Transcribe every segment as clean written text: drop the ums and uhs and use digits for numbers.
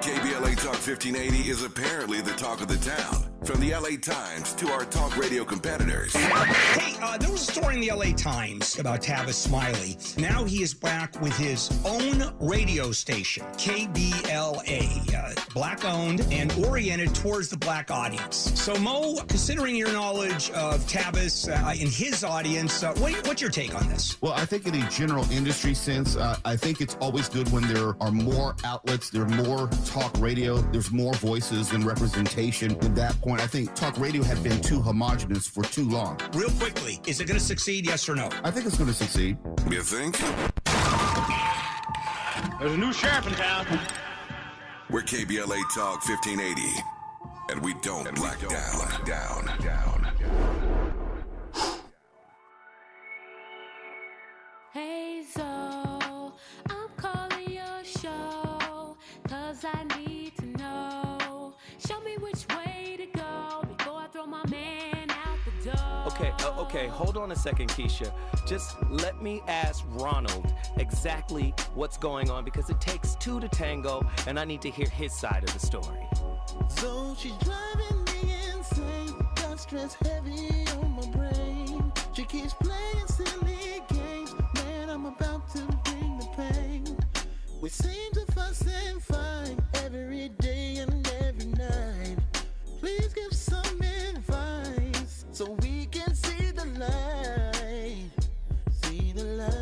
KBLA Talk 1580 is apparently the talk of the town. From the LA Times to our talk radio competitors. Hey, there was a story in the LA Times about Tavis Smiley. Now he is back with his own radio station, KBLA, black-owned and oriented towards the black audience. So, Mo, considering your knowledge of Tavis in his audience, what's your take on this? Well, I think in a general industry sense, I think it's always good when there are more outlets, there are more talk radio, there's more voices and representation. At that point, I think talk radio had been too homogenous for too long. Real quickly, is it going to succeed, yes or no? I think it's going to succeed. You think? There's a new sheriff in town. We're KBLA Talk 1580, and we don't black down. Hey, so I'm calling your show, 'cause I need to know. Show me which way to go before I throw my man out the door. Okay, hold on a second, Keisha. Just let me ask Ronald exactly what's going on, because it takes two to tango, and I need to hear his side of the story. So she's driving me insane, got stress heavy on my brain. She keeps playing silly games, man, I'm about to bring the pain. We seem to fuss and fight every day and every night. Please give some advice so we can see the light, see the light.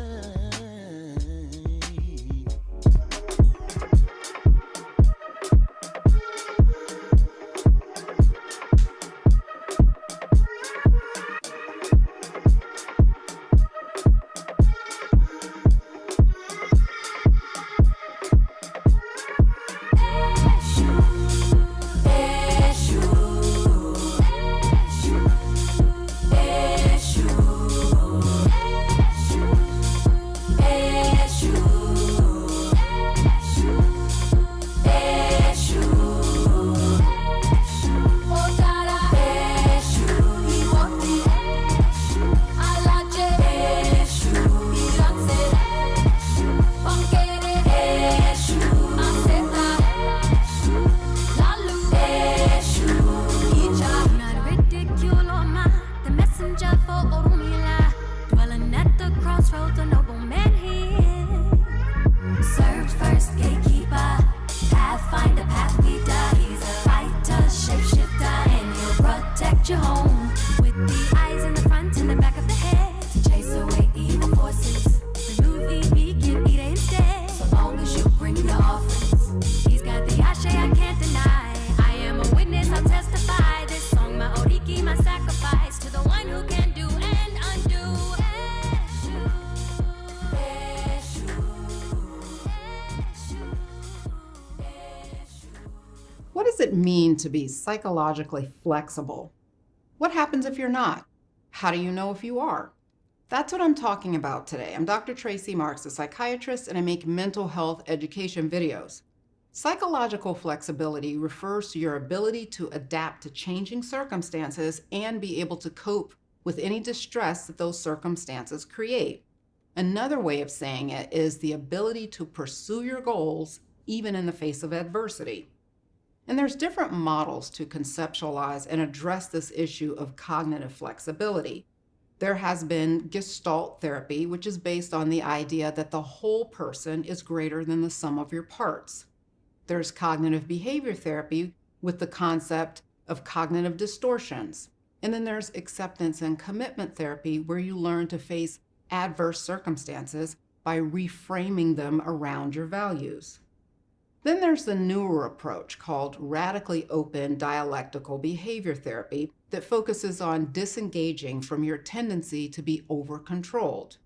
What does it mean to be psychologically flexible? What happens if you're not? How do you know if you are? That's what I'm talking about today. I'm Dr. Tracy Marks, a psychiatrist, and I make mental health education videos. Psychological flexibility refers to your ability to adapt to changing circumstances and be able to cope with any distress that those circumstances create. Another way of saying it is the ability to pursue your goals even in the face of adversity. And there's different models to conceptualize and address this issue of cognitive flexibility. There has been Gestalt therapy, which is based on the idea that the whole person is greater than the sum of your parts. There's cognitive behavior therapy with the concept of cognitive distortions. And then there's acceptance and commitment therapy, where you learn to face adverse circumstances by reframing them around your values. Then there's the newer approach called radically open dialectical behavior therapy that focuses on disengaging from your tendency to be over-controlled.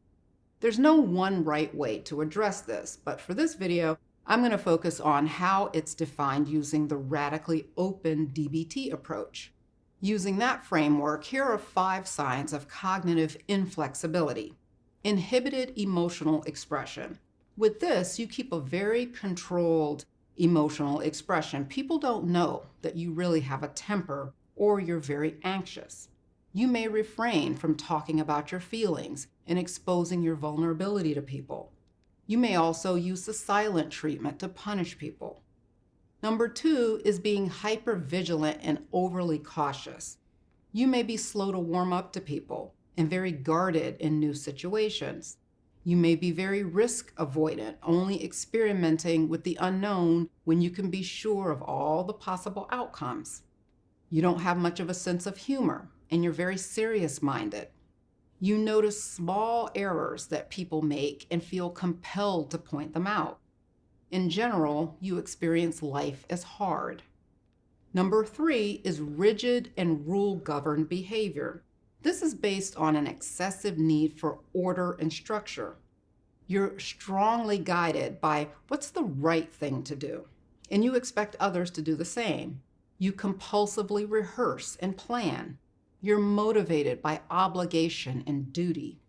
There's no one right way to address this, but for this video, I'm going to focus on how it's defined using the radically open DBT approach. Using that framework, here are 5 signs of cognitive inflexibility. Inhibited emotional expression. With this, you keep a very controlled emotional expression. People don't know that you really have a temper or you're very anxious. You may refrain from talking about your feelings and exposing your vulnerability to people. You may also use the silent treatment to punish people. Number 2 is being hyper-vigilant and overly cautious. You may be slow to warm up to people and very guarded in new situations. You may be very risk avoidant, only experimenting with the unknown when you can be sure of all the possible outcomes. You don't have much of a sense of humor, and you're very serious-minded. You notice small errors that people make and feel compelled to point them out. In general, you experience life as hard. Number 3 is rigid and rule-governed behavior. This is based on an excessive need for order and structure. You're strongly guided by what's the right thing to do, and you expect others to do the same. You compulsively rehearse and plan. You're motivated by obligation and duty.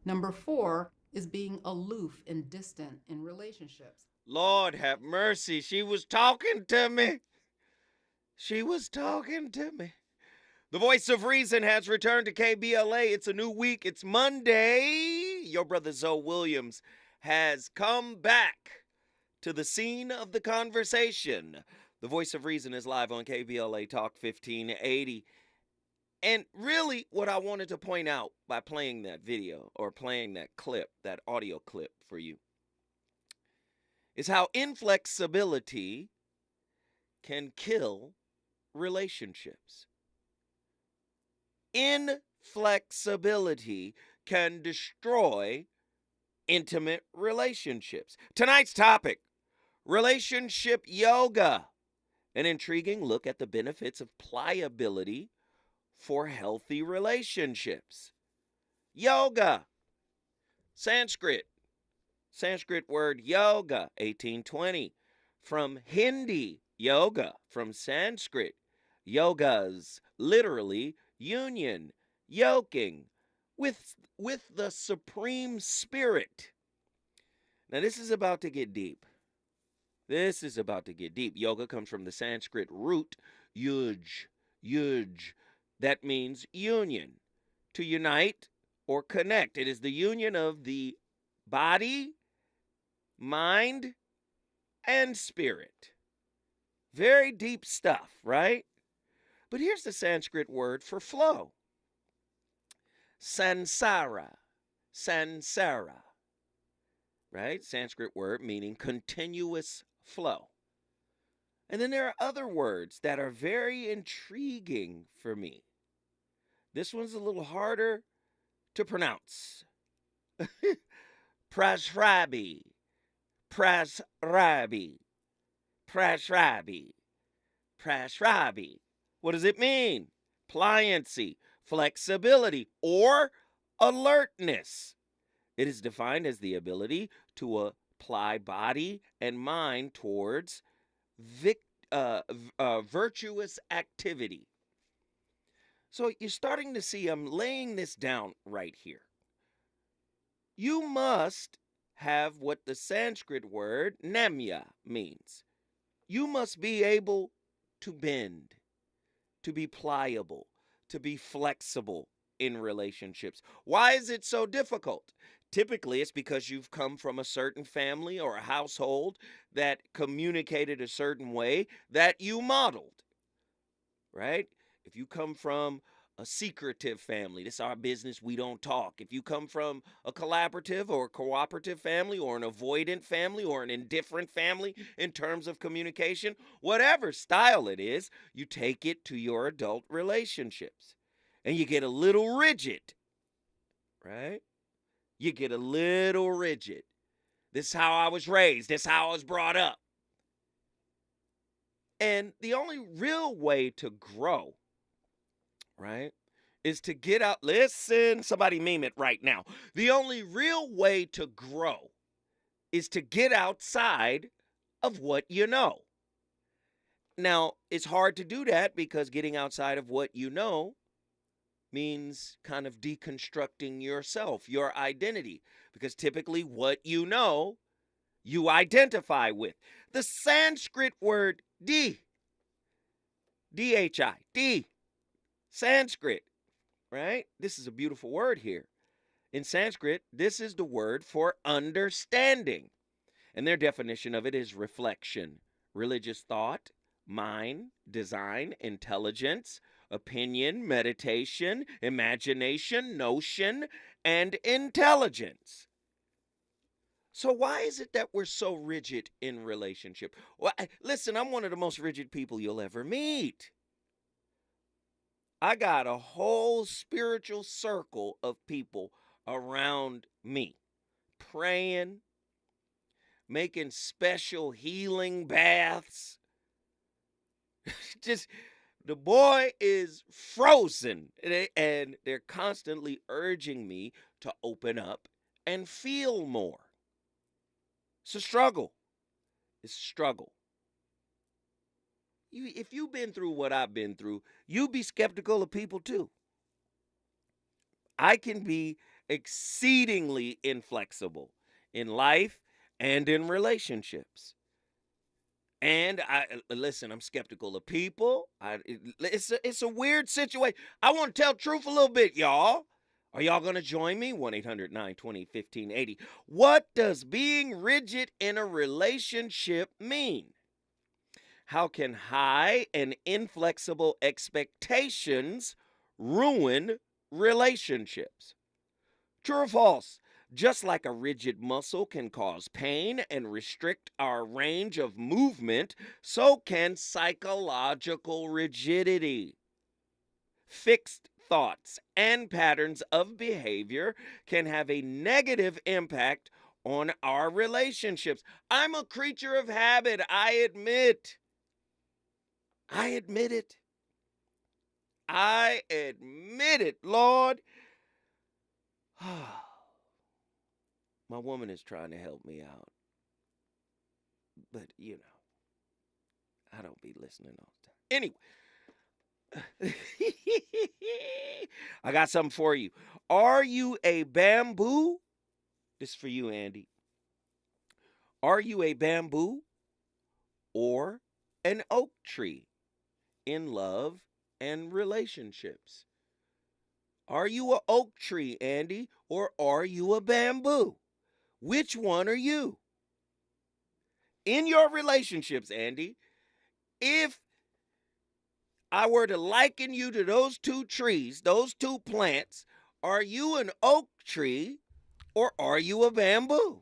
Number 4 is being aloof and distant in relationships. Lord have mercy, she was talking to me. She was talking to me. The voice of reason has returned to KBLA. It's a new week. It's Monday. Your brother Zoe Williams has come back to the scene of the conversation. The voice of reason is live on KBLA Talk 1580. And really what I wanted to point out by playing that video or playing that clip, that audio clip for you, is how inflexibility can kill relationships. Inflexibility can destroy intimate relationships. Tonight's topic, relationship yoga. An intriguing look at the benefits of pliability for healthy relationships. Yoga. Sanskrit word yoga, 1820. From Hindi, yoga. From Sanskrit, yogas, literally union, yoking with the Supreme Spirit. Now this is about to get deep. Yoga comes from the Sanskrit root yuj. That means union, to unite or connect. It is the union of the body, mind, and spirit. Very deep stuff, right? But here's the Sanskrit word for flow. Sansara. Right? Sanskrit word meaning continuous flow. And then there are other words that are very intriguing for me. This one's a little harder to pronounce. Prasrabi. What does it mean? Pliancy, flexibility, or alertness. It is defined as the ability to apply body and mind towards virtuous activity. So you're starting to see I'm laying this down right here. You must have what the Sanskrit word namya means. You must be able to bend, to be pliable, to be flexible in relationships. Why is it so difficult? Typically, it's because you've come from a certain family or a household that communicated a certain way that you modeled, right? If you come from a secretive family, this is our business, we don't talk. If you come from a collaborative or a cooperative family or an avoidant family or an indifferent family in terms of communication, whatever style it is, you take it to your adult relationships and you get a little rigid, right? You get a little rigid. This is how I was raised. This is how I was brought up. And the only real way to grow, right, is to get out. Listen, somebody meme it right now. The only real way to grow is to get outside of what you know. Now, it's hard to do that because getting outside of what you know means kind of deconstructing yourself, your identity, because typically what you know, you identify with. The Sanskrit word D-H-I, Sanskrit, right? This is a beautiful word here. In Sanskrit, this is the word for understanding. And their definition of it is reflection, religious thought, mind, design, intelligence, opinion, meditation, imagination, notion, and intelligence. So why is it that we're so rigid in relationship? Well, listen, I'm one of the most rigid people you'll ever meet. I got a whole spiritual circle of people around me, praying, making special healing baths. Just, the boy is frozen, and they're constantly urging me to open up and feel more. It's a struggle. It's a struggle. If you've been through what I've been through, you be skeptical of people too. I can be exceedingly inflexible in life and in relationships. And listen, I'm skeptical of people. It's a weird situation. I want to tell truth a little bit, y'all. Are y'all going to join me? 1-800-920-1580. What does being rigid in a relationship mean? How can high and inflexible expectations ruin relationships? True or false? Just like a rigid muscle can cause pain and restrict our range of movement, so can psychological rigidity. Fixed thoughts and patterns of behavior can have a negative impact on our relationships. I'm a creature of habit, I admit. I admit it. I admit it, Lord. My woman is trying to help me out. But, you know, I don't be listening all the time. Anyway. I got something for you. Are you a bamboo? This is for you, Andy. Are you a bamboo or an oak tree in love and relationships? Are you an oak tree, Andy, or are you a bamboo? Which one are you? In your relationships, Andy, if I were to liken you to those two trees, those two plants, are you an oak tree or are you a bamboo?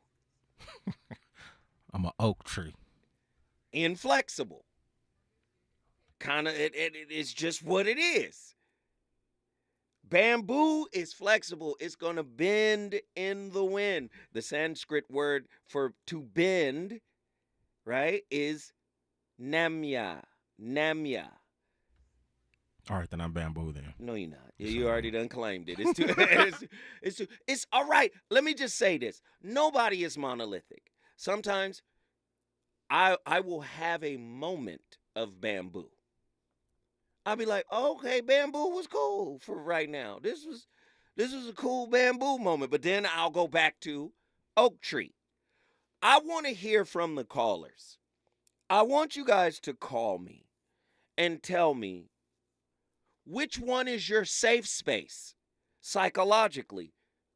I'm an oak tree. Inflexible. It's just what it is. Bamboo is flexible. It's going to bend in the wind. The Sanskrit word for to bend, right, is namya. Namya. All right, then I'm bamboo then. No, you're not. You already done claimed it. It's all right. Let me just say this. Nobody is monolithic. Sometimes I will have a moment of bamboo. I'll be like, okay, bamboo was cool for right now. This was a cool bamboo moment. But then I'll go back to oak tree. I want to hear from the callers. I want you guys to call me and tell me, which one is your safe space psychologically?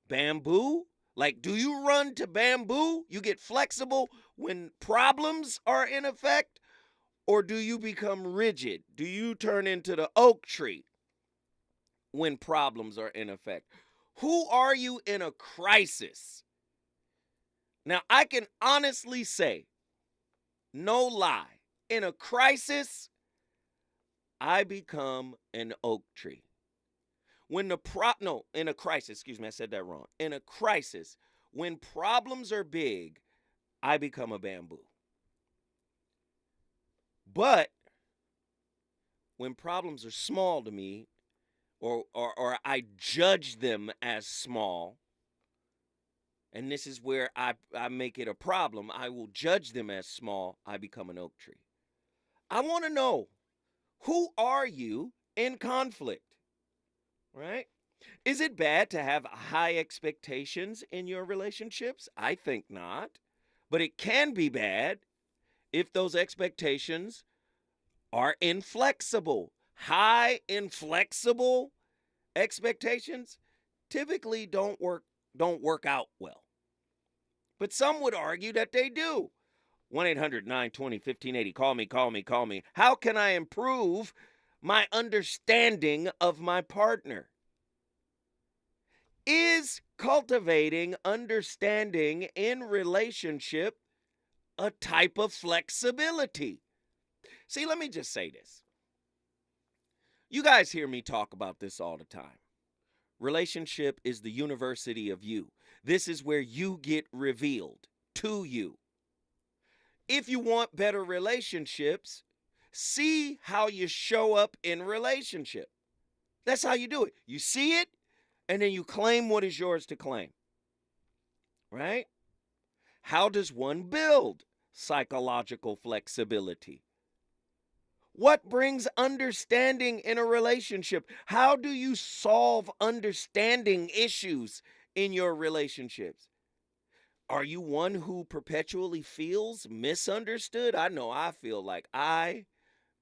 Bamboo? Like, do you run to bamboo? You get flexible when problems are in effect? Or do you become rigid? Do you turn into the oak tree when problems are in effect? Who are you in a crisis? Now, I can honestly say, no lie, in a crisis, I become an oak tree. In a crisis, excuse me, I said that wrong. In a crisis, when problems are big, I become a bamboo. But when problems are small to me, or I judge them as small, and this is where I make it a problem, I will judge them as small, I become an oak tree. I want to know, who are you in conflict, right? Is it bad to have high expectations in your relationships? I think not. But it can be bad if those expectations are inflexible. High, inflexible expectations typically don't work out well. But some would argue that they do. 1-800-920-1580. Call me. How can I improve my understanding of my partner? Is cultivating understanding in relationship a type of flexibility? See, let me just say this. You guys hear me talk about this all the time. Relationship is the university of you. This is where you get revealed to you. If you want better relationships, see how you show up in relationship. That's how you do it. You see it, and then you claim what is yours to claim. Right? How does one build psychological flexibility? What brings understanding in a relationship? How do you solve understanding issues in your relationships? Are you one who perpetually feels misunderstood? I know I feel like I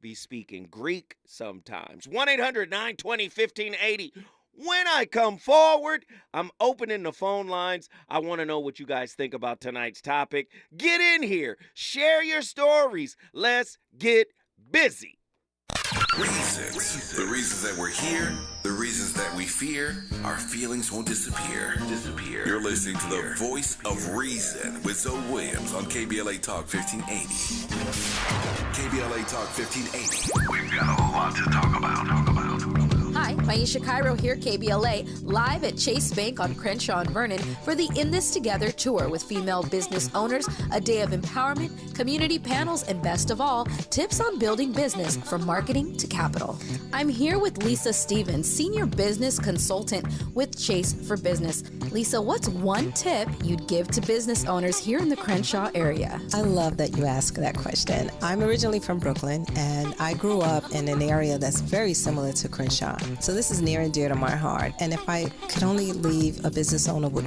be speaking Greek sometimes. 1-800-920-1580. When I come forward, I'm opening the phone lines. I want to know what you guys think about tonight's topic. Get in here. Share your stories. Let's get busy. Reasons. The reasons that we're here, the reasons that we fear, our feelings won't disappear. You're listening to the voice of reason with Zoe Williams on KBLA Talk 1580. KBLA Talk 1580. We've got a lot to talk about. Hi, Maisha Cairo here, KBLA, live at Chase Bank on Crenshaw and Vernon for the In This Together tour with female business owners, a day of empowerment, community panels, and best of all, tips on building business from marketing to capital. I'm here with Lisa Stevens, Senior Business Consultant with Chase for Business. Lisa, what's one tip you'd give to business owners here in the Crenshaw area? I love that you asked that question. I'm originally from Brooklyn, and I grew up in an area that's very similar to Crenshaw. So this is near and dear to my heart. And if I could only leave a business owner with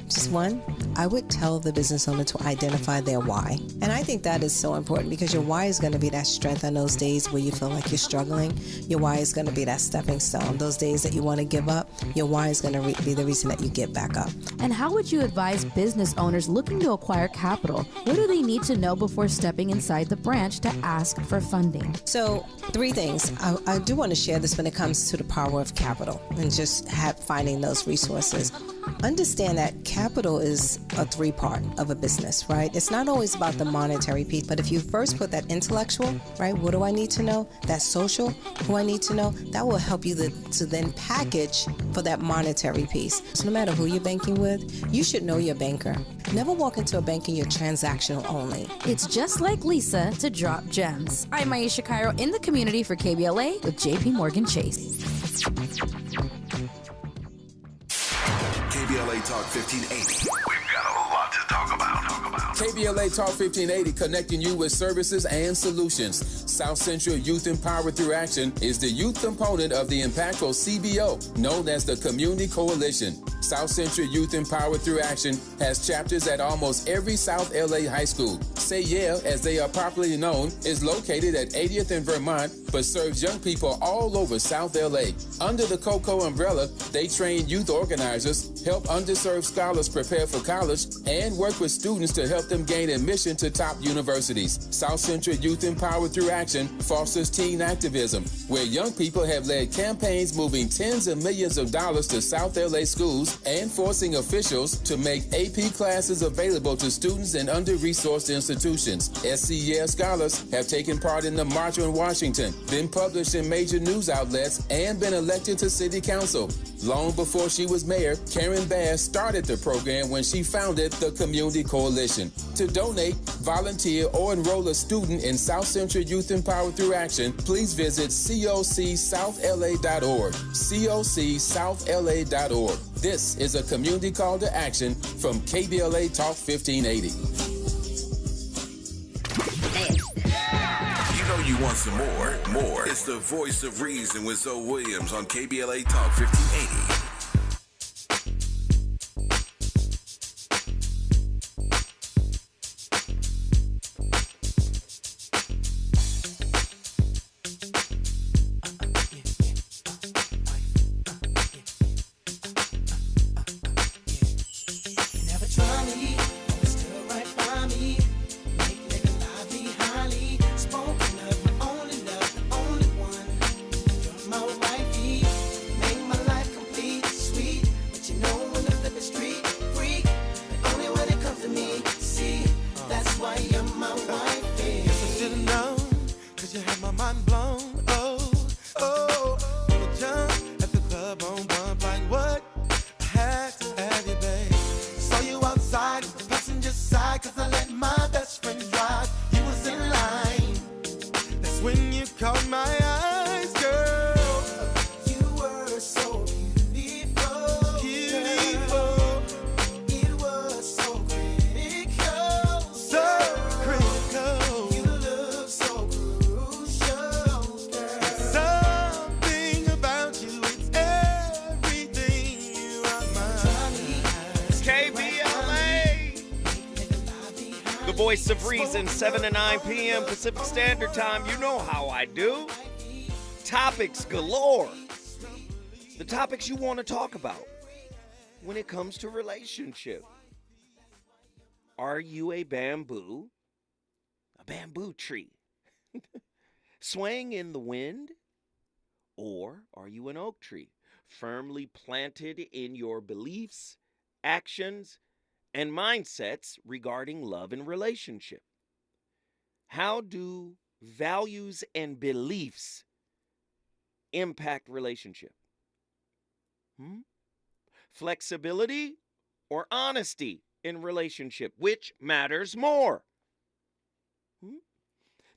just one, I would tell the business owner to identify their why. And I think that is so important because your why is going to be that strength on those days where you feel like you're struggling. Your why is going to be that stepping stone. Those days that you want to give up, your why is going to be the reason that you get back up. And how would you advise business owners looking to acquire capital? What do they need to know before stepping inside the branch to ask for funding? So 3 things. I do want to share this when it comes to the power of capital and just finding those resources. Understand that capital is a 3-part of a business, right? It's not always about the monetary piece, but if you first put that intellectual, right? What do I need to know? That social, who I need to know, that will help you to then package for that monetary piece. So no matter who you're banking with, you should know your banker. Never walk into a bank and you're transactional only. It's just like Lisa to drop gems. I'm Maisha Cairo in the community for KBLA with JP Morgan Chase. KBLA Talk 1580. We've got a lot to talk about. KBLA Talk 1580, connecting you with services and solutions. South Central Youth Empowered Through Action is the youth component of the impactful CBO, known as the Community Coalition. South Central Youth Empowered Through Action has chapters at almost every South LA high school. Say Yeah, as they are popularly known, is located at 80th and Vermont, but serves young people all over South LA. Under the COCO umbrella, they train youth organizers, help underserved scholars prepare for college, and work with students to help them gain admission to top universities. South Central Youth Empowered Through Action fosters teen activism, where young people have led campaigns moving tens of millions of dollars to South LA schools and forcing officials to make AP classes available to students in under-resourced institutions. SCES scholars have taken part in the March on Washington, been published in major news outlets, and been elected to city council. Long before she was mayor, Karen Bass started the program when she founded the Community Coalition. To donate, volunteer, or enroll a student in South Central Youth Empowered Through Action, please visit cocsouthla.org. cocsouthla.org. This is a community call to action from KBLA Talk 1580. You know you want some more. It's the voice of reason with Zoe Williams on KBLA Talk 1580. Never try me, always still right by me. Make you had my mind blown. Oh, wanna jump at the club on bump like what? I had to have you, babe. Saw you outside, the passenger side, cause I let my best friend drive. You was in line. That's when you caught my eyes, girl. You were so beautiful. Beautiful. It was so critical. So critical. You look so crucial, girl. Something about you, it's everything. You are mine. KBLA, the voice of reason, 7 to 9 p.m. Pacific Standard Time. You know how I do. Topics galore. The topics you want to talk about when it comes to relationship. Are you a bamboo tree, swaying in the wind? Or are you an oak tree, firmly planted in your beliefs, actions, and mindsets regarding love and relationship? How do values and beliefs impact relationship? Flexibility or honesty in relationship? Which matters more?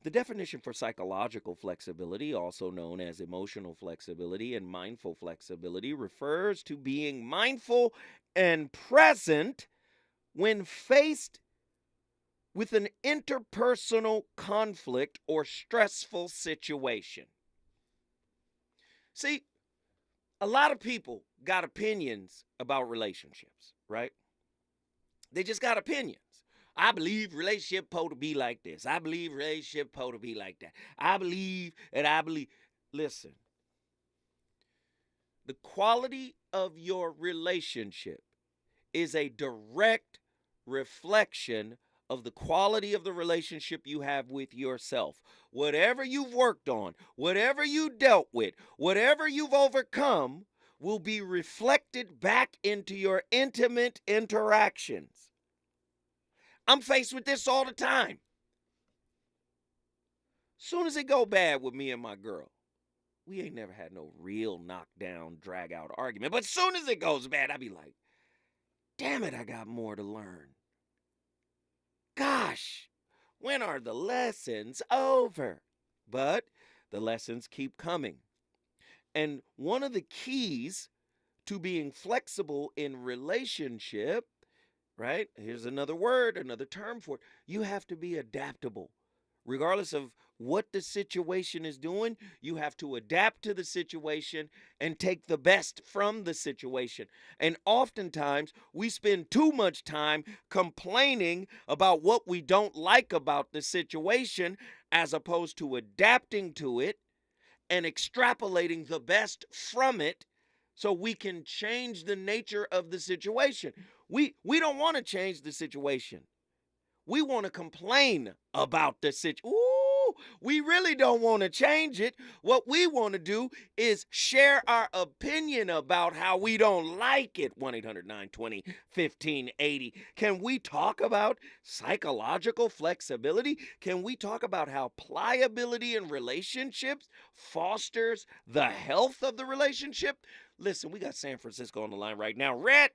The definition for psychological flexibility, also known as emotional flexibility and mindful flexibility, refers to being mindful and present when faced with an interpersonal conflict or stressful situation. See, a lot of people got opinions about relationships, right? They just got opinions. I believe relationship supposed to be like this. I believe relationship supposed to be like that. I believe. Listen, the quality of your relationship is a direct reflection of the quality of the relationship you have with yourself. Whatever you've worked on, whatever you dealt with, whatever you've overcome will be reflected back into your intimate interactions. I'm faced with this all the time. Soon as it go bad with me and my girl, we ain't never had no real knockdown, drag out argument. But soon as it goes bad, I be like, damn it, I got more to learn. Gosh, when are the lessons over? But the lessons keep coming. And one of the keys to being flexible in relationship, right? Here's another word, another term for it. You have to be adaptable. Regardless of what the situation is doing, you have to adapt to the situation and take the best from the situation. And oftentimes, we spend too much time complaining about what we don't like about the situation as opposed to adapting to it and extrapolating the best from it so we can change the nature of the situation. We don't want to change the situation. We want to complain about the situation. Ooh, we really don't want to change it. What we want to do is share our opinion about how we don't like it. 1-800-920-1580. Can we talk about psychological flexibility? Can we talk about how pliability in relationships fosters the health of the relationship? Listen, we got San Francisco on the line right now. Rhett,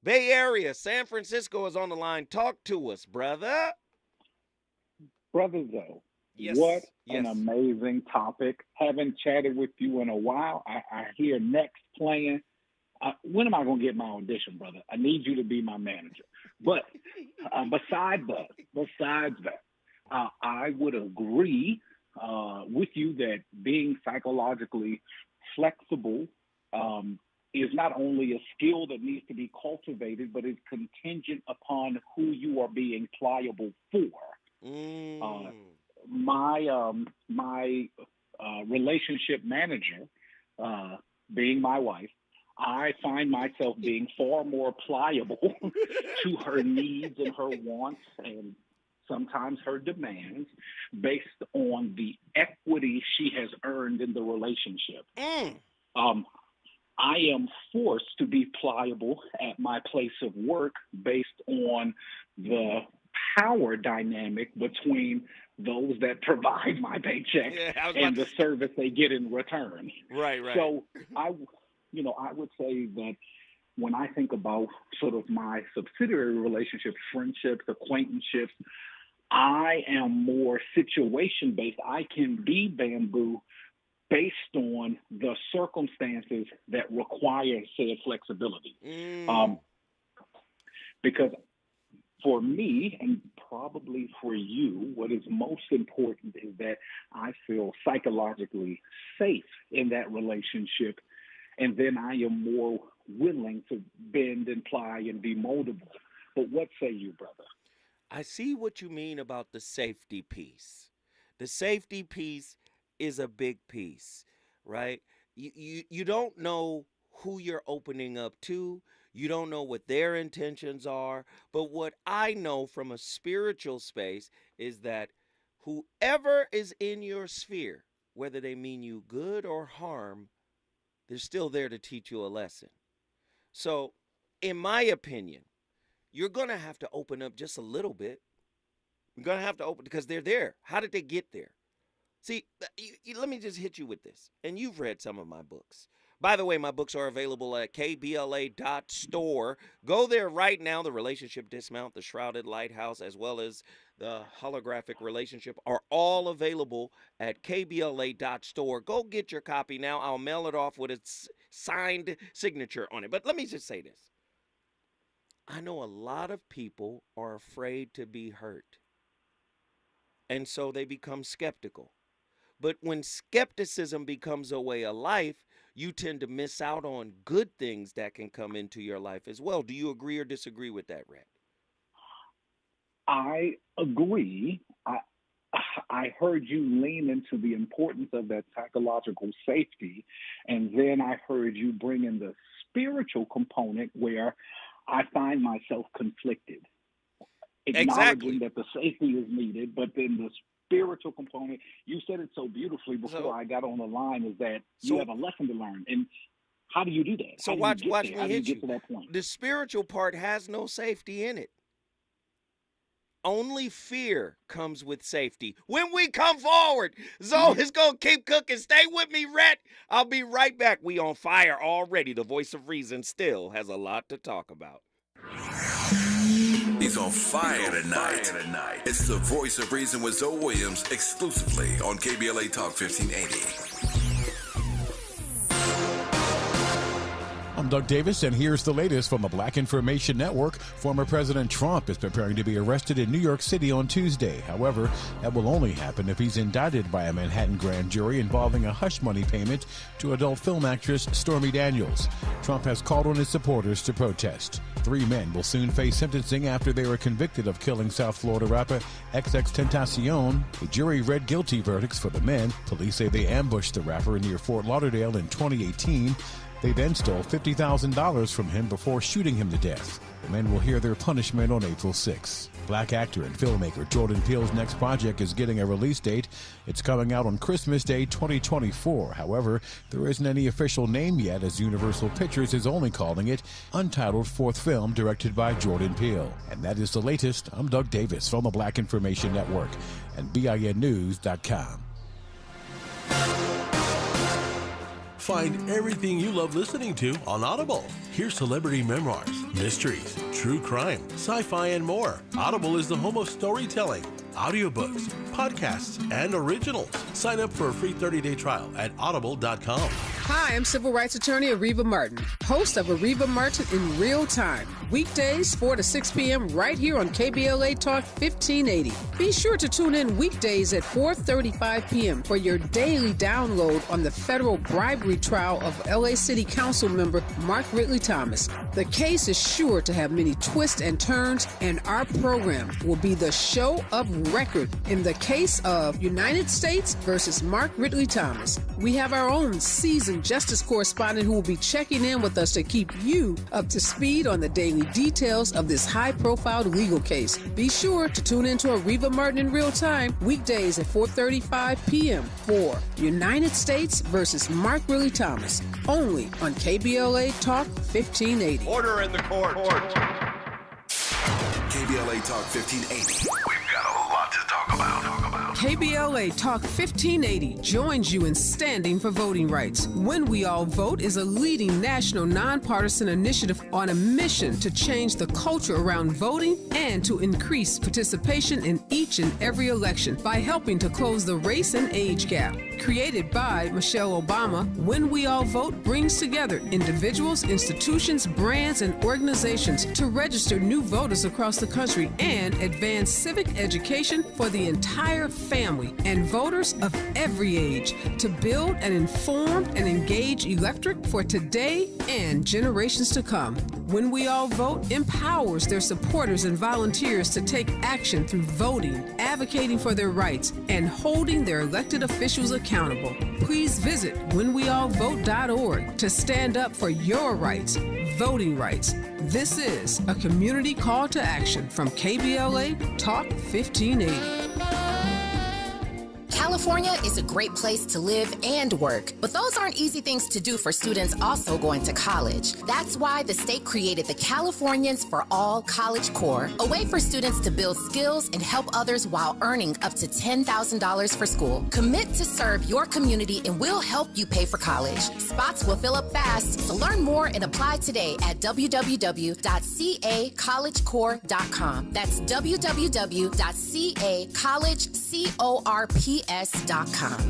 Bay Area, San Francisco is on the line. Talk to us, brother. Brother Zoe, yes, what yes. an amazing topic. Haven't chatted with you in a while. I hear next playing. When am I going to get my audition, brother? I need you to be my manager. But besides that, I would agree with you that being psychologically flexible is not only a skill that needs to be cultivated, but is contingent upon who you are being pliable for. My relationship manager, being my wife, I find myself being far more pliable to her needs and her wants and sometimes her demands based on the equity she has earned in the relationship. I am forced to be pliable at my place of work based on the power dynamic between those that provide my paycheck and the service they get in return. Right. So I would say that when I think about sort of my subsidiary relationships, friendships, acquaintanceships, I am more situation-based. I can be bamboo based on the circumstances that require said flexibility. Because for me, and probably for you, what is most important is that I feel psychologically safe in that relationship, and then I am more willing to bend and ply and be moldable. But what say you, brother? I see what you mean about the safety piece. The safety piece is a big piece, right? You don't know who you're opening up to. You don't know what their intentions are. But what I know from a spiritual space is that whoever is in your sphere, whether they mean you good or harm, they're still there to teach you a lesson. So, in my opinion, you're going to have to open up just a little bit. You're going to have to open because they're there. How did they get there? See, let me just hit you with this. And you've read some of my books. By the way, my books are available at KBLA.store. Go there right now. The Relationship Dismount, The Shrouded Lighthouse, as well as the Holographic Relationship are all available at KBLA.store. Go get your copy now. I'll mail it off with a signed signature on it. But let me just say this. I know a lot of people are afraid to be hurt. And so they become skeptical. But when skepticism becomes a way of life, you tend to miss out on good things that can come into your life as well. Do you agree or disagree with that, Red? I agree. I heard you lean into the importance of that psychological safety, and then I heard you bring in the spiritual component where I find myself conflicted. Acknowledging that the safety is needed, but then the spiritual component, you said it so beautifully before I got on the line, is that you have a lesson to learn. And how do you do that? So watch me hit you. To that point? The spiritual part has no safety in it. Only fear comes with safety. When we come forward, Zoe is going to keep cooking. Stay with me, Rhett. I'll be right back. We on fire already. The voice of reason still has a lot to talk about. He's on fire tonight. It's the voice of reason with Zoe Williams exclusively on KBLA Talk 1580. I'm Doug Davis, and here's the latest from the Black Information Network. Former President Trump is preparing to be arrested in New York City on Tuesday. However, that will only happen if he's indicted by a Manhattan grand jury involving a hush money payment to adult film actress Stormy Daniels. Trump has called on his supporters to protest. 3 men will soon face sentencing after they were convicted of killing South Florida rapper XXXTentacion. The jury read guilty verdicts for the men. Police say they ambushed the rapper near Fort Lauderdale in 2018. They then stole $50,000 from him before shooting him to death. The men will hear their punishment on April 6. Black actor and filmmaker Jordan Peele's next project is getting a release date. It's coming out on Christmas Day 2024. However, there isn't any official name yet, as Universal Pictures is only calling it Untitled Fourth Film directed by Jordan Peele. And that is the latest. I'm Doug Davis from the Black Information Network and BINnews.com. Find everything you love listening to on Audible. Hear celebrity memoirs, mysteries, true crime, sci-fi, and more. Audible is the home of storytelling, audiobooks, podcasts, and originals. Sign up for a free 30-day trial at audible.com. Hi, I'm civil rights attorney Areva Martin, host of Areva Martin in Real Time. Weekdays, 4 to 6 p.m. right here on KBLA Talk 1580. Be sure to tune in weekdays at 4:35 p.m. for your daily download on the federal bribery trial of LA City Council member Mark Ridley Thomas. The case is sure to have many twists and turns, and our program will be the show of record in the case of United States versus Mark Ridley Thomas. We have our own seasoned justice correspondent who will be checking in with us to keep you up to speed on the daily details of this high-profile legal case. Be sure to tune in to Areva Martin in Real Time weekdays at 4:35 p.m. for United States versus Mark Ridley Thomas, only on KBLA Talk 1580. Order in the court. KBLA Talk 1580. We've got a lot to talk about. KBLA Talk 1580 joins you in standing for voting rights. When We All Vote is a leading national nonpartisan initiative on a mission to change the culture around voting and to increase participation in each and every election by helping to close the race and age gap. Created by Michelle Obama, When We All Vote brings together individuals, institutions, brands, and organizations to register new voters across the country and advance civic education for the entire family and voters of every age to build an informed and engaged electorate for today and generations to come. When We All Vote empowers their supporters and volunteers to take action through voting, advocating for their rights, and holding their elected officials accountable. Please visit whenweallvote.org to stand up for your rights, voting rights. This is a community call to action from KBLA Talk 1580. California is a great place to live and work, but those aren't easy things to do for students also going to college. That's why the state created the Californians for All College Corps, a way for students to build skills and help others while earning up to $10,000 for school. Commit to serve your community and we'll help you pay for college. Spots will fill up fast, so learn more and apply today at www.cacollegecorps.com. That's www.cacollegecorps.com.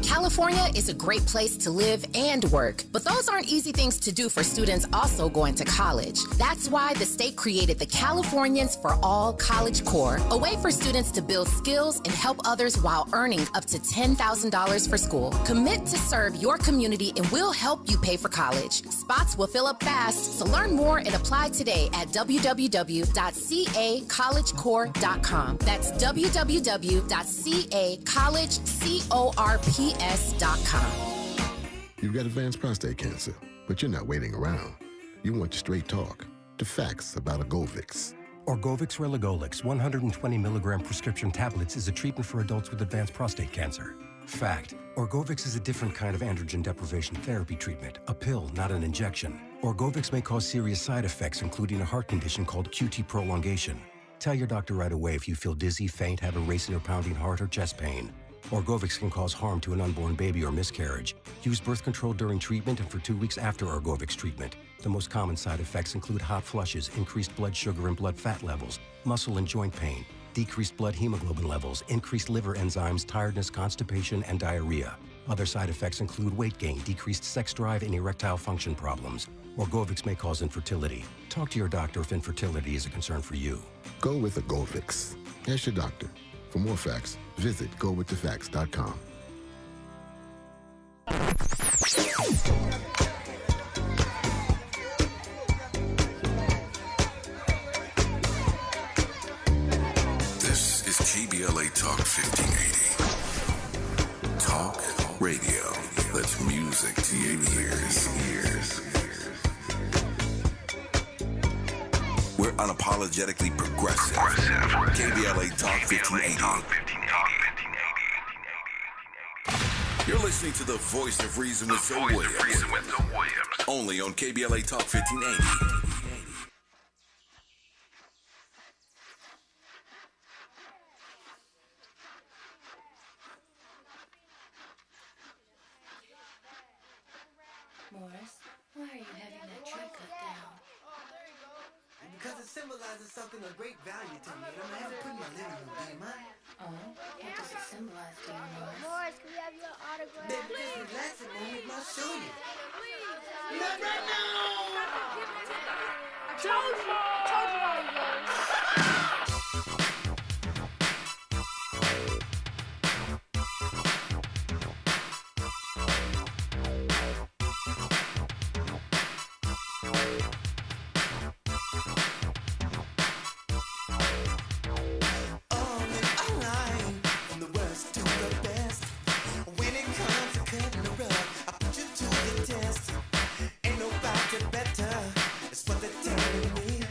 California is a great place to live and work, but those aren't easy things to do for students also going to college. That's why the state created the Californians for All College Corps, a way for students to build skills and help others while earning up to $10,000 for school. Commit to serve your community and we'll help you pay for college. Spots will fill up fast, so learn more and apply today at www.cacollegecorps.com. That's www.cacollegecorps.com. You've got advanced prostate cancer, but you're not waiting around. You want straight talk, the facts about Orgovix. Orgovix Relagolix 120 milligram prescription tablets is a treatment for adults with advanced prostate cancer. Fact: Orgovix is a different kind of androgen deprivation therapy treatment, a pill, not an injection. Orgovix may cause serious side effects, including a heart condition called QT prolongation. Tell your doctor right away if you feel dizzy, faint, have a racing or pounding heart, or chest pain. Orgovix can cause harm to an unborn baby or miscarriage. Use birth control during treatment and for 2 weeks after Orgovix treatment. The most common side effects include hot flushes, increased blood sugar and blood fat levels, muscle and joint pain, decreased blood hemoglobin levels, increased liver enzymes, tiredness, constipation, and diarrhea. Other side effects include weight gain, decreased sex drive, and erectile function problems. Orgovix may cause infertility. Talk to your doctor if infertility is a concern for you. Go with Orgovix. Ask your doctor. For more facts, visit gowiththefacts.com. This is KBLA Talk 1580. Talk radio. That's music to your ears. We're unapologetically progressive. KBLA Talk 1580. You're listening to the voice of reason with Zoe Williams. Only on KBLA Talk 1580. Morris, why are you having that tree cut down? Because it symbolizes something of great value to me, and I'm gonna have it put in my living room. Do you mind? Oh, what does it symbolize to you, Morris? Morris, can we have your autograph? Baby, just relax a moment and I'll show you. Not right now! I told you all you Ain't nobody better. It's what they're telling me.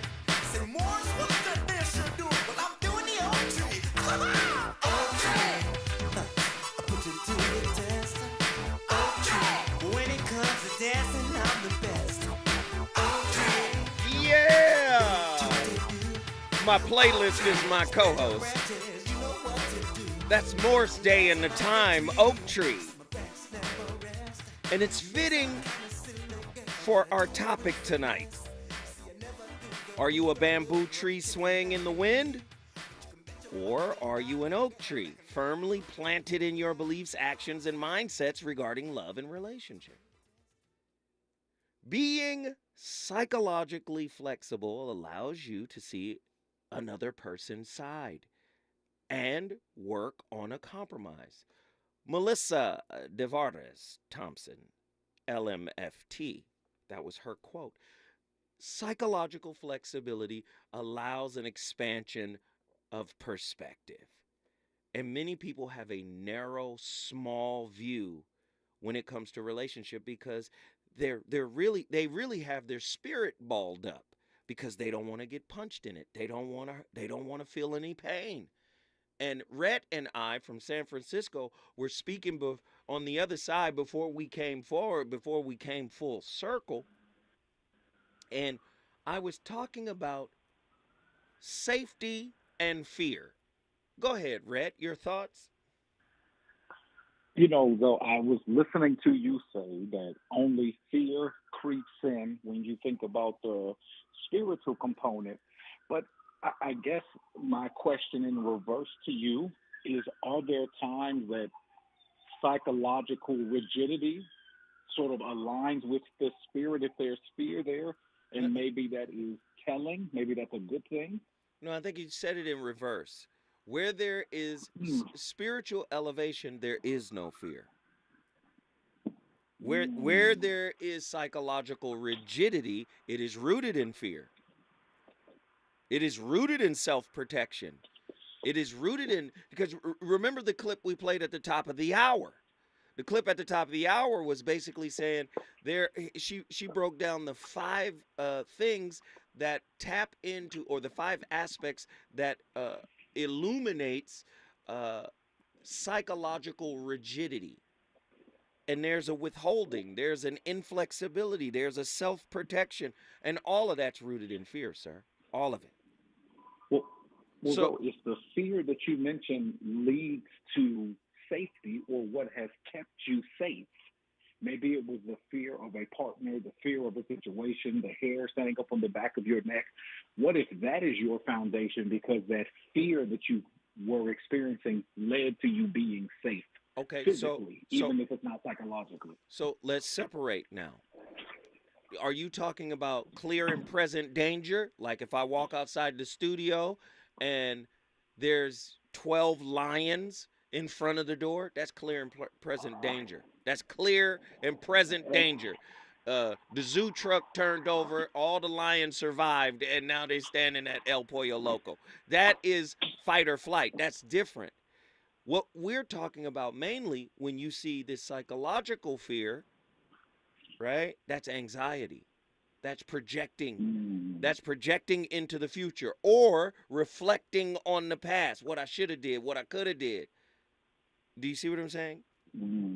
my playlist is my co-host. That's Morse Day and the Time, Oak Tree. And it's fitting for our topic tonight. Are you a bamboo tree swaying in the wind? Or are you an oak tree, firmly planted in your beliefs, actions, and mindsets regarding love and relationship? Being psychologically flexible allows you to see another person's side and work on a compromise. Melissa DeVartis Thompson, LMFT, that was her quote. Psychological flexibility allows an expansion of perspective. And many people have a narrow, small view when it comes to relationship because they really have their spirit balled up because they don't want to get punched in it. They don't want to feel any pain. And Rhett and I from San Francisco were speaking on the other side before we came forward, before we came full circle. And I was talking about safety and fear. Go ahead, Rhett, your thoughts? You know, though, I was listening to you say that only fear creeps in when you think about the spiritual component. But I guess my question in reverse to you is, are there times that psychological rigidity sort of aligns with the spirit if there's fear there? And maybe that is telling, maybe that's a good thing? No, I think you said it in reverse. Where there is spiritual elevation, there is no fear. Where there is psychological rigidity, it is rooted in fear. It is rooted in self-protection. It is rooted in, because remember the clip we played at the top of the hour. The clip at the top of the hour was basically saying she broke down the 5 things that tap into, or the 5 aspects that illuminates psychological rigidity. And there's a withholding, there's an inflexibility, there's a self-protection, and all of that's rooted in fear, sir. All of it. Well, so if the fear that you mentioned leads to safety, or what has kept you safe, maybe it was the fear of a partner, the fear of a situation, the hair standing up on the back of your neck. What if that is your foundation because that fear that you were experiencing led to you being safe? Okay, physically, even if it's not psychologically. So let's separate now. Are you talking about clear and present danger? Like if I walk outside the studio and there's 12 lions in front of the door, that's clear and present danger. That's clear and present danger. The zoo truck turned over, all the lions survived, and now they're standing at El Pollo Loco. That is fight or flight. That's different. What we're talking about mainly when you see this psychological fear, right? That's anxiety. That's projecting. That's projecting into the future or reflecting on the past, what I should have did, what I could have did. Do you see what I'm saying?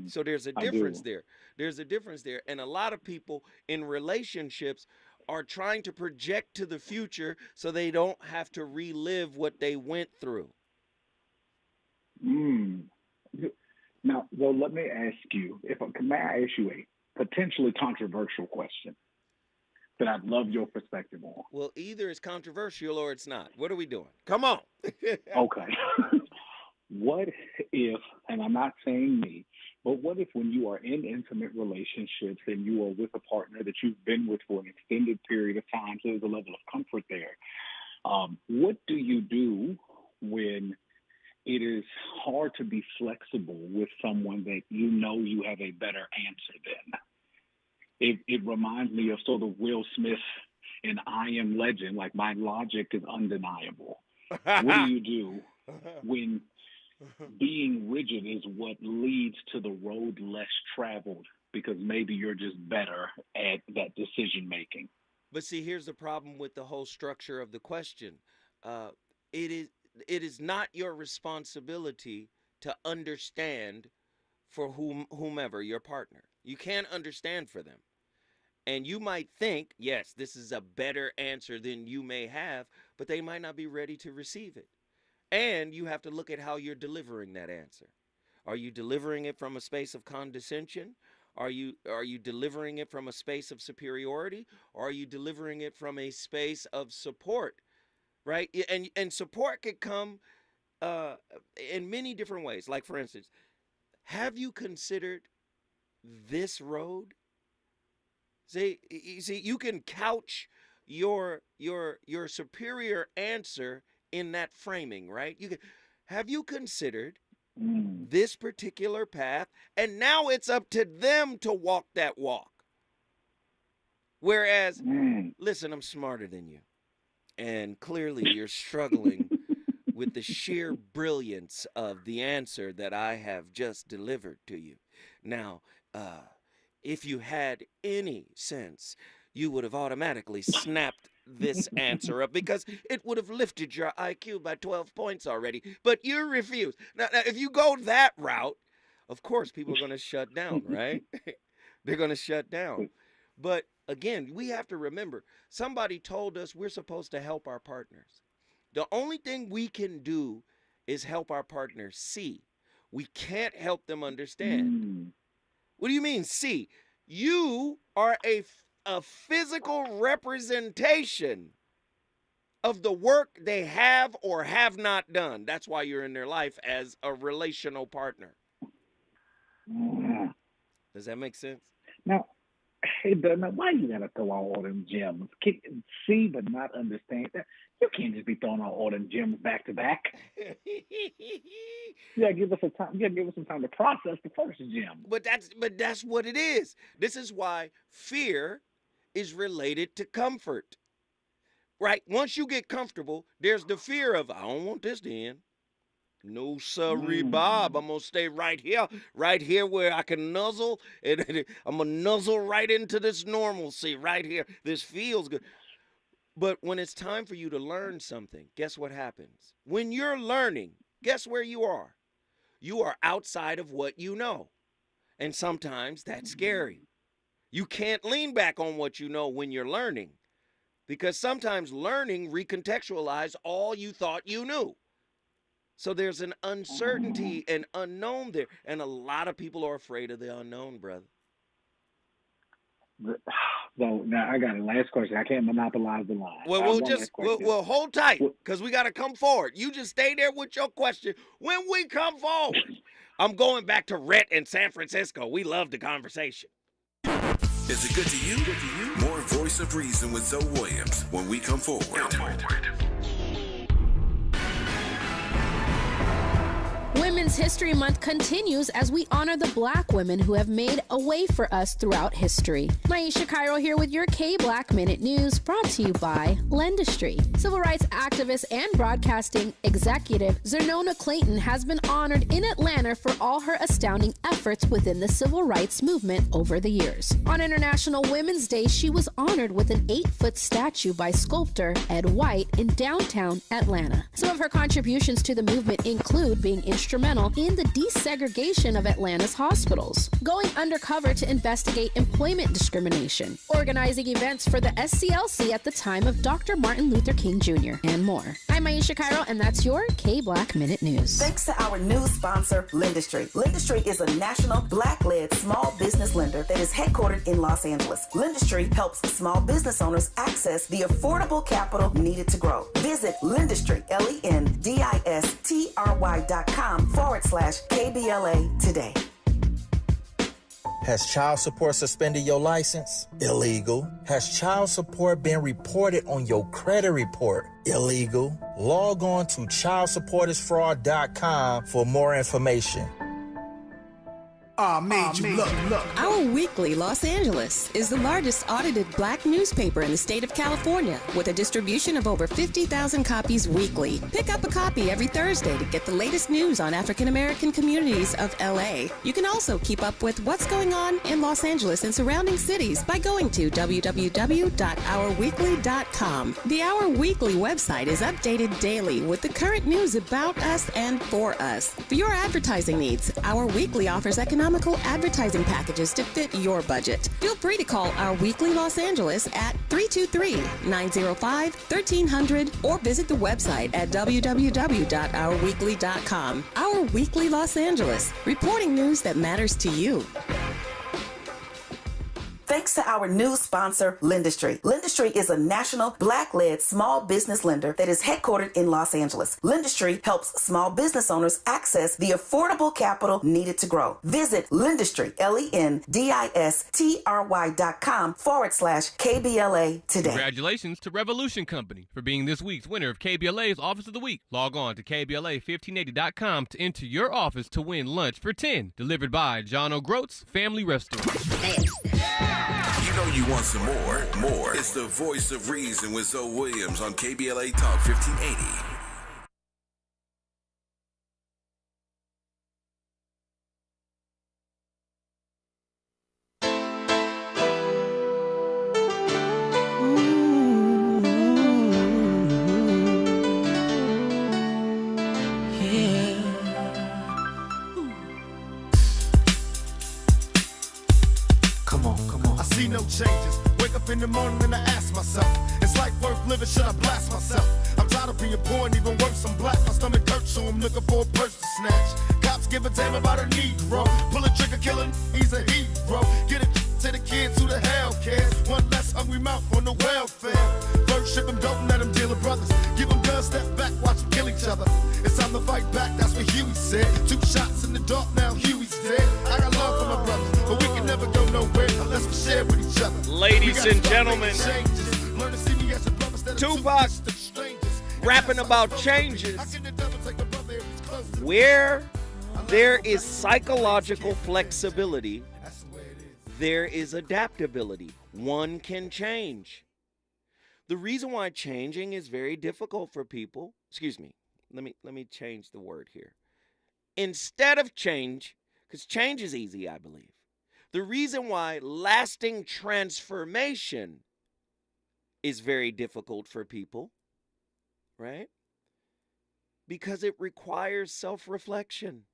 So there's a difference there. There's a difference there. And a lot of people in relationships are trying to project to the future so they don't have to relive what they went through. Now, well, let me ask you, may I ask you a potentially controversial question that I'd love your perspective on? Well, either it's controversial or it's not. What are we doing? Come on. Okay. What if, and I'm not saying me, but what if when you are in intimate relationships and you are with a partner that you've been with for an extended period of time, so there's a level of comfort there, what do you do when it is hard to be flexible with someone that you know you have a better answer than? It reminds me of sort of Will Smith in I Am Legend, like my logic is undeniable. What do you do when being rigid is what leads to the road less traveled because maybe you're just better at that decision making? But see, here's the problem with the whole structure of the question. It is not your responsibility to understand for whomever your partner. You can't understand for them. And you might think, yes, this is a better answer than you may have, but they might not be ready to receive it. And you have to look at how you're delivering that answer. Are you delivering it from a space of condescension? Are you delivering it from a space of superiority? Or are you delivering it from a space of support, right? And support could come in many different ways. Like, for instance, have you considered this road? See, you can couch your superior answer in that framing, right? Have you considered this particular path? And now it's up to them to walk that walk. Whereas, listen, I'm smarter than you. And clearly you're struggling with the sheer brilliance of the answer that I have just delivered to you. Now, if you had any sense, you would have automatically snapped this answer up because it would have lifted your IQ by 12 points already. But you refuse. Now, if you go that route, of course, people are going to shut down, right? They're going to shut down. But again, we have to remember, somebody told us we're supposed to help our partners. The only thing we can do is help our partners see. We can't help them understand. What do you mean, see? You are a physical representation of the work they have or have not done. That's why you're in their life as a relational partner. Does that make sense? Now, hey, Doug, why you gotta throw out all them gems? See but not understand that. You can't just be throwing out all them gems back to back. Yeah, give us some time. Yeah, give us some time to process the first gem. But that's what it is. This is why fear is related to comfort. Right? Once you get comfortable, there's the fear of, I don't want this to end. No sorry, Bob. I'm gonna stay right here where I can nuzzle, and I'm gonna nuzzle right into this normalcy right here. This feels good. But when it's time for you to learn something, guess what happens? When you're learning, guess where you are? You are outside of what you know. And sometimes that's scary. You can't lean back on what you know when you're learning, because sometimes learning recontextualizes all you thought you knew. So there's an uncertainty and unknown there. And a lot of people are afraid of the unknown, brother. So now I got a last question. I can't monopolize the line. Well, hold tight, because we got to come forward. You just stay there with your question. When we come forward, I'm going back to Rhett in San Francisco. We love the conversation. Is it good to you? More Voice of Reason with Zoe Williams when we come forward. Women's History Month continues as we honor the Black women who have made a way for us throughout history. Maisha Cairo here with your K-Black Minute News, brought to you by Lendistry. Civil rights activist and broadcasting executive Zernona Clayton has been honored in Atlanta for all her astounding efforts within the civil rights movement over the years. On International Women's Day, she was honored with an 8-foot statue by sculptor Ed White in downtown Atlanta. Some of her contributions to the movement include being instrumental in the desegregation of Atlanta's hospitals, going undercover to investigate employment discrimination, organizing events for the SCLC at the time of Dr. Martin Luther King Jr., and more. I'm Maisha Cairo, and that's your K-Black Minute News. Thanks to our new sponsor, Lendistry. Lendistry is a national Black-led small business lender that is headquartered in Los Angeles. Lendistry helps small business owners access the affordable capital needed to grow. Visit Lendistry, LENDISTRY.com/KBLA today. Has child support suspended your license? Illegal. Has child support been reported on your credit report? Illegal. Log on to childsupportisfraud.com for more information. Our Weekly Los Angeles is the largest audited Black newspaper in the state of California, with a distribution of over 50,000 copies weekly. Pick up a copy every Thursday to get the latest news on African American communities of LA. You can also keep up with what's going on in Los Angeles and surrounding cities by going to www.ourweekly.com. The Our Weekly website is updated daily with the current news about us and for us. For your advertising needs, Our Weekly offers economic economical advertising packages to fit your budget. Feel free to call Our Weekly Los Angeles at 323-905-1300 or visit the website at www.ourweekly.com. Our Weekly Los Angeles, reporting news that matters to you. Thanks to our new sponsor, Lendistry. Lendistry is a national Black-led small business lender that is headquartered in Los Angeles. Lendistry helps small business owners access the affordable capital needed to grow. Visit Lendistry, LENDISTRY.com/KBLA today. Congratulations to Revolution Company for being this week's winner of KBLA's Office of the Week. Log on to KBLA1580.com to enter your office to win lunch for 10, delivered by John O'Groats Family Restaurant. You know you want some more. It's the voice of reason with Zoe Williams on KBLA Talk 1580. No changes. Wake up in the morning and I ask myself, is life worth living? Should I blast myself? I'm tired of being poor and even worse, I'm black. My stomach hurts, so I'm looking for a purse to snatch. Cops give a damn about a Negro. Pull a trigger, killing, he's a hero. Get it to the kids who the hell cares. One less hungry mouth on the welfare. First ship them, don't let them deal with brothers. Give them guns, step back, watch them kill each other. It's time to fight back, that's what Huey said. 2 shots in the dark, now Huey's dead. I got love for my brothers, but we can never go nowhere unless we share with each other. Ladies and gentlemen, Tupac rapping about changes. Where there is psychological flexibility, there is adaptability. One can change. The reason why changing is very difficult for people, excuse me, let me change the word here. Instead of change, because change is easy, I believe. The reason why lasting transformation is very difficult for people, right? Because it requires self-reflection.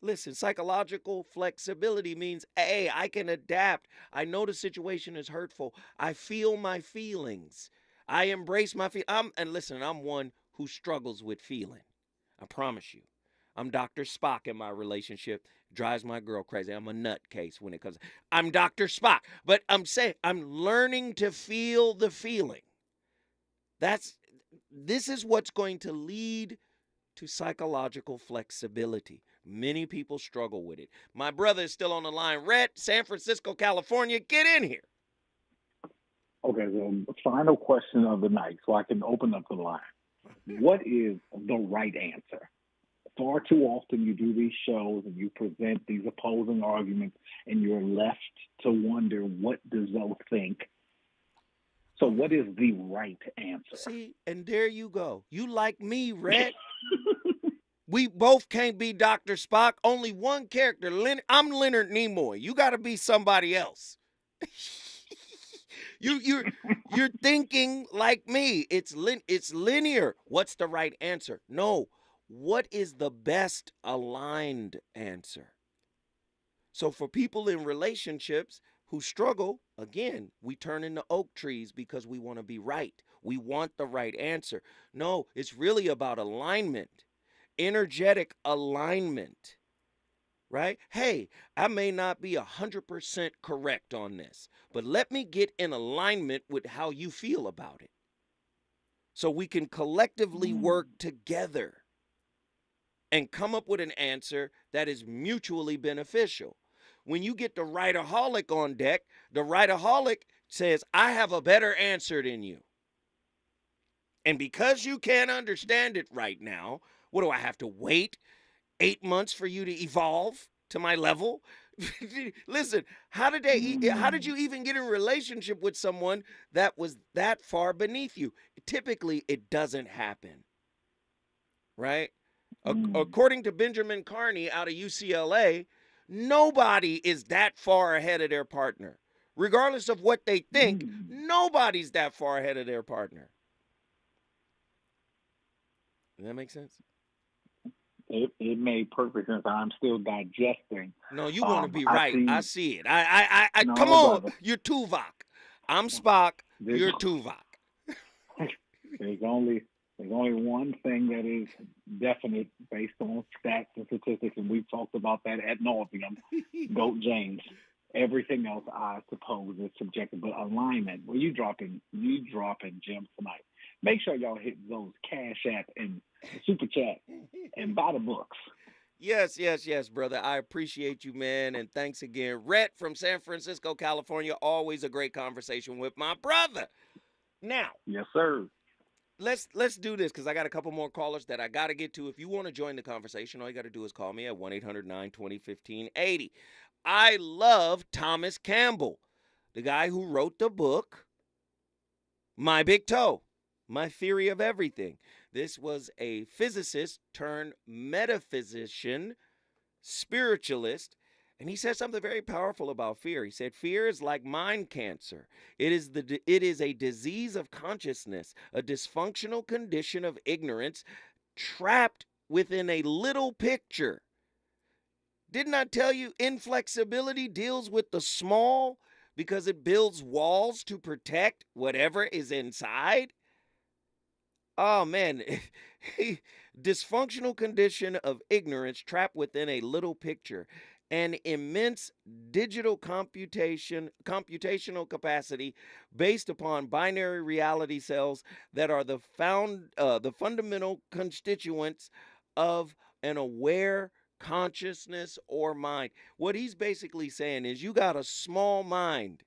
Listen, psychological flexibility means, hey, I can adapt. I know the situation is hurtful. I feel my feelings. I embrace my feelings. And listen, I'm one who struggles with feeling. I promise you. I'm Dr. Spock in my relationship. Drives my girl crazy. I'm a nutcase when it comes. I'm Dr. Spock. But I'm saying I'm learning to feel the feeling. This is what's going to lead to psychological flexibility. Many people struggle with it. My brother is still on the line. Rhett, San Francisco, California, get in here. Okay, so final question of the night, so I can open up the line. What is the right answer? Far too often you do these shows and you present these opposing arguments and you're left to wonder, what does Zoe think? So what is the right answer? See, and there you go. You like me, Rhett. We both can't be Dr. Spock. Only one character. I'm Leonard Nimoy. You got to be somebody else. You're thinking like me. It's linear. What's the right answer? No. What is the best aligned answer? So for people in relationships who struggle, again, we turn into oak trees because we want to be right. We want the right answer. No, it's really about alignment, energetic alignment, right? Hey, I may not be 100% correct on this, but let me get in alignment with how you feel about it so we can collectively work together and come up with an answer that is mutually beneficial. When you get the writeaholic on deck, the writeaholic says, I have a better answer than you. And because you can't understand it right now, what do I have to wait 8 months for you to evolve to my level? Listen, how did you even get in a relationship with someone that was that far beneath you? Typically, it doesn't happen, right? According to Benjamin Carney out of UCLA, nobody is that far ahead of their partner. Regardless of what they think, nobody's that far ahead of their partner. Does that make sense? It made perfect sense. I'm still digesting. No, you want to be I right. I see. see it. I No, come on. brother. You're Tuvok. I'm Spock. There's, You're Tuvok. there's only one thing that is definite based on stats and statistics, and we've talked about that ad nauseum. Goat James. Everything else, I suppose, is subjective. But alignment, well, you dropping gems tonight. Make sure y'all hit those Cash App and Super Chat and buy the books. Yes, brother. I appreciate you, man, and thanks again. Rhett from San Francisco, California. Always a great conversation with my brother. Now, yes, sir. Let's do this because I got a couple more callers that I got to get to. If you want to join the conversation, all you got to do is call me at 1-800-920-1580. I love Thomas Campbell, the guy who wrote the book, My Big Toe, My Theory of Everything. This was a physicist turned metaphysician, spiritualist, and he said something very powerful about fear. He said, fear is like mind cancer. It is a disease of consciousness, a dysfunctional condition of ignorance trapped within a little picture. Didn't I tell you inflexibility deals with the small because it builds walls to protect whatever is inside? Oh, man. Dysfunctional condition of ignorance trapped within a little picture. An immense digital computational capacity based upon binary reality cells that are the fundamental constituents of an aware consciousness or mind. What he's basically saying is you got a small mind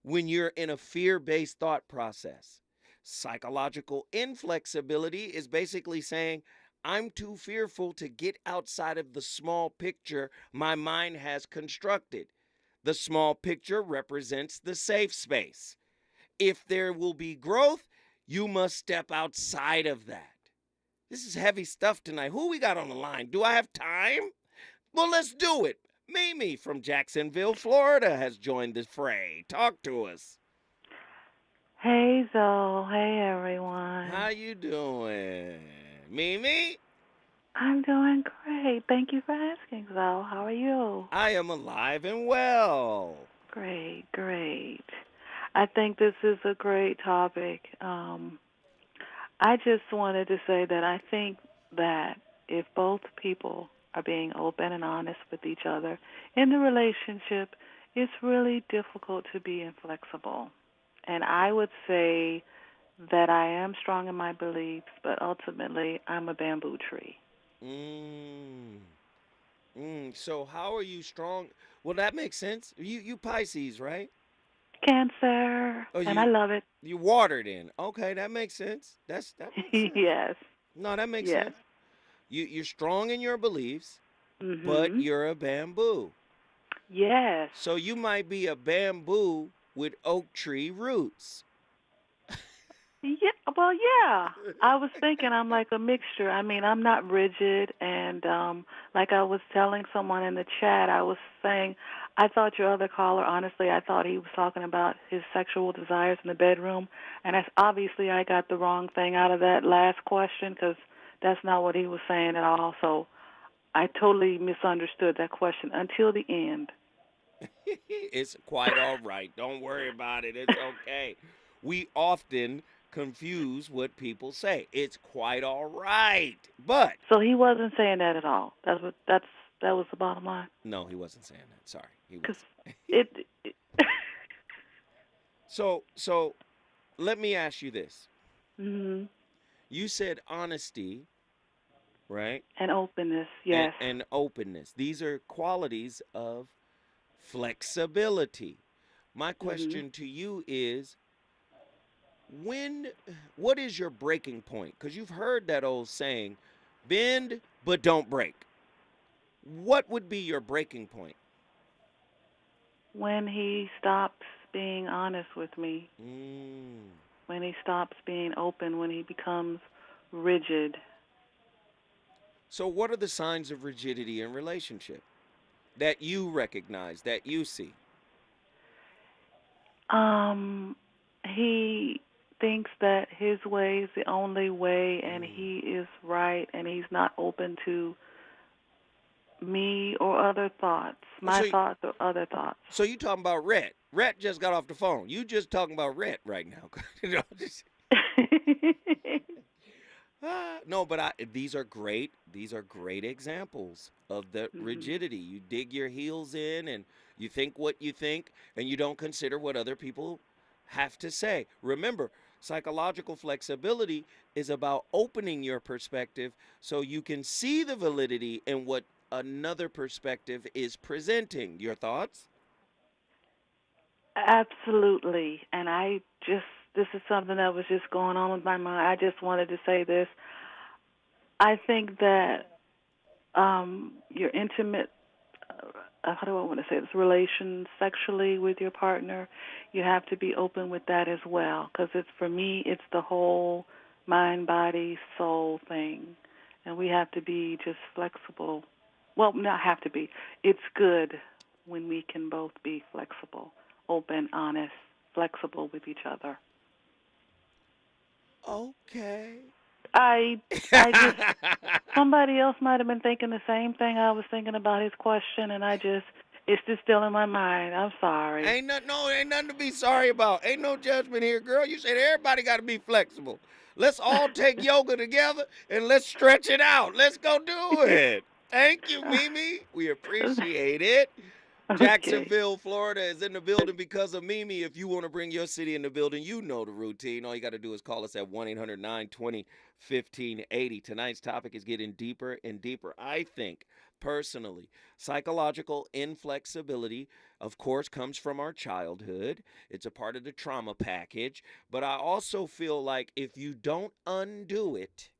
when you're in a fear-based thought process. Psychological inflexibility is basically saying I'm too fearful to get outside of the small picture my mind has constructed. The small picture represents the safe space. If there will be growth, you must step outside of that. This is heavy stuff tonight. Who we got on the line? Do I have time? Well, let's do it. Mimi from Jacksonville, Florida has joined the fray. Talk to us. Hey, Zoe. Hey, everyone. How you doing? Mimi? I'm doing great. Thank you for asking, Zoe. How are you? I am alive and well. Great. I think this is a great topic. I just wanted to say that I think that if both people are being open and honest with each other in the relationship, it's really difficult to be inflexible. And I would say that I am strong in my beliefs, but ultimately I'm a bamboo tree. So how are you strong? Well, that makes sense. You Pisces, right? Cancer, and I love it. You watered in. Okay, that makes sense. That makes sense. Yes. No, that makes sense. You're strong in your beliefs, but you're a bamboo. Yes. So you might be a bamboo with oak tree roots. Yeah, well, yeah. I was thinking I'm like a mixture. I mean, I'm not rigid, and like I was telling someone in the chat, I was saying, I thought your other caller, honestly, I thought he was talking about his sexual desires in the bedroom, and obviously I got the wrong thing out of that last question because that's not what he was saying at all, so I totally misunderstood that question until the end. It's quite all right. Don't worry about it. It's okay. We often confuse what people say. It's quite all right. But so he wasn't saying that at all. That was the bottom line. No, he wasn't saying that. Sorry. He was. So let me ask you this. Mm-hmm. You said honesty, right? And openness, yes. And openness. These are qualities of flexibility. My question to you is, what is your breaking point? Because you've heard that old saying, bend but don't break. What would be your breaking point? When he stops being honest with me. When he stops being open, when he becomes rigid. So what are the signs of rigidity in relationship that you recognize, that you see? He thinks that his way is the only way and he is right and he's not open to me or other thoughts, thoughts or other thoughts. So you talking about Rhett. Rhett just got off the phone. You just talking about Rhett right now. No, but these are great examples of the rigidity. You dig your heels in and you think what you think and you don't consider what other people have to say. Remember, psychological flexibility is about opening your perspective so you can see the validity in what another perspective is presenting. Your thoughts? Absolutely. And this is something that was just going on with my mind. I just wanted to say this. I think that your intimate, how do I want to say this, relations sexually with your partner, you have to be open with that as well. Because for me, it's the whole mind, body, soul thing. And we have to be just flexible. Well, not have to be. It's good when we can both be flexible, open, honest, flexible with each other. Okay. I just, somebody else might have been thinking the same thing I was thinking about his question, and it's just still in my mind. I'm sorry. Ain't nothing to be sorry about. Ain't no judgment here, girl. You said everybody got to be flexible. Let's all take yoga together and let's stretch it out. Let's go do it. Thank you, Mimi. We appreciate it. Okay. Jacksonville, Florida is in the building because of Mimi. If you want to bring your city in the building, you know the routine. All you got to do is call us at 1-800-920-1580. Tonight's topic is getting deeper and deeper. I think, personally, psychological inflexibility, of course, comes from our childhood. It's a part of the trauma package. But I also feel like if you don't undo it,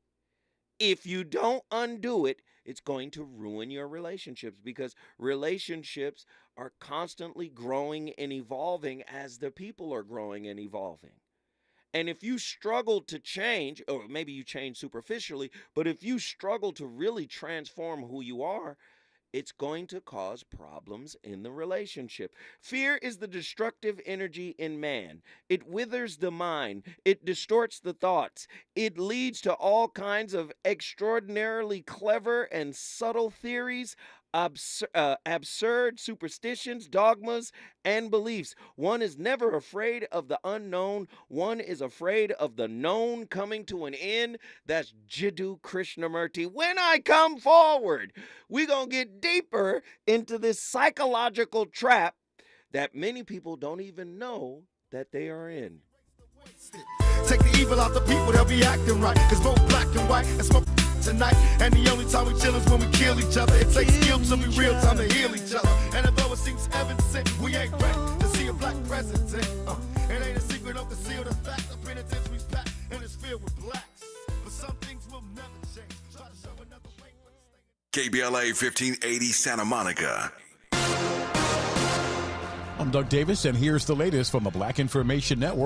it's going to ruin your relationships, because relationships are constantly growing and evolving as the people are growing and evolving. And if you struggle to change, or maybe you change superficially, but if you struggle to really transform who you are, it's going to cause problems in the relationship. Fear is the destructive energy in man. It withers the mind. It distorts the thoughts. It leads to all kinds of extraordinarily clever and subtle theories, absurd superstitions, dogmas, and beliefs. One is never afraid of the unknown. One is afraid of the known coming to an end. That's Jiddu Krishnamurti. When I come forward, we're going to get deeper into this psychological trap that many people don't even know that they are in. Take the evil out the people, they'll be acting right. Cause both black and white and smoke tonight. And the only time we chill is when we kill each other. It takes skill to be real time to heal each other. And although it seems evident, we ain't ready to see a black president. It ain't a secret, don't conceal the fact. The penitentiary's packed and it's filled with blacks. But some things will never change. Try to show another way. KBLA 1580 Santa Monica. I'm Doug Davis, and here's the latest from the Black Information Network.